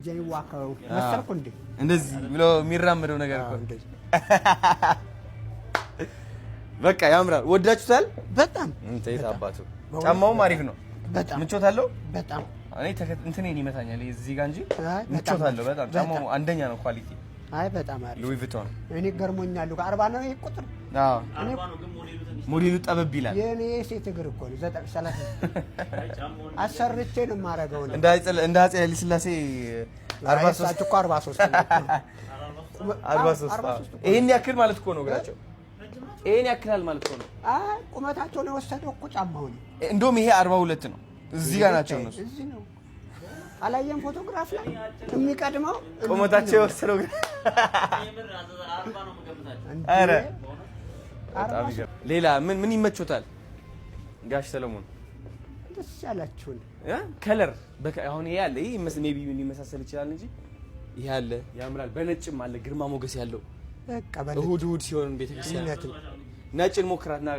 ጀይዋካው መሰልኩ እንዴ እንደዚህ ብሎ የሚራመደው ነገር እኮ እንዴ በቃ ያምራል። ወዳችሁታል? በጣም እንዴት አባቱ ጫማውም አሪፍ ነው። በጣም ምቾት አለው። በጣም እኔ እንትኔን ይመታኛል እዚህ ጋር እንጂ ምቾት አለው። በጣም ጫማው አንደኛ ነው ኳሊቲ። አይ በጣም አሪፍ ሉዊ ቪቶን እኔ ገርሞኛል። 40 ነው ይሄ ቁጥር። አዎ 40 ነው ግን ሞዴሉ ጠበብ ይላል። የኔ ሴት እግር እኮ ነው 930 አሰርቼ ነው ማረጋው ነው እንደ አፄ ኃይለ ሥላሴ 43 እኮ 43 ይሄን ያክል ማለት እኮ ነው እግራቸው። ይሄን ያክላል ማለት እኮ ነው። አይ ቁመታቸው ነው ወሰደው እኮ ጫማው ነው። እንደውም ይሄ 42 ነው። እዚህ ጋር ናቸው እነሱ። እዚህ ነው አላየም ፎቶግራፍ ላይ የሚቀድመው ቁመታቸው ወሰደው። አረ ሌላ ምን ይመቾታል ጋሽ ሰለሞን? ደስ ያላችሁን ከለር አሁን ይሄ አለ። ይሄ ሜቢ ሊመሳሰል ይችላል እንጂ ይሄ አለ ያምራል። በነጭም አለ ግርማ ሞገስ ያለው። በቃ እሁድ ሲሆን ቤተክርስቲያን ነጭን ሞክራትና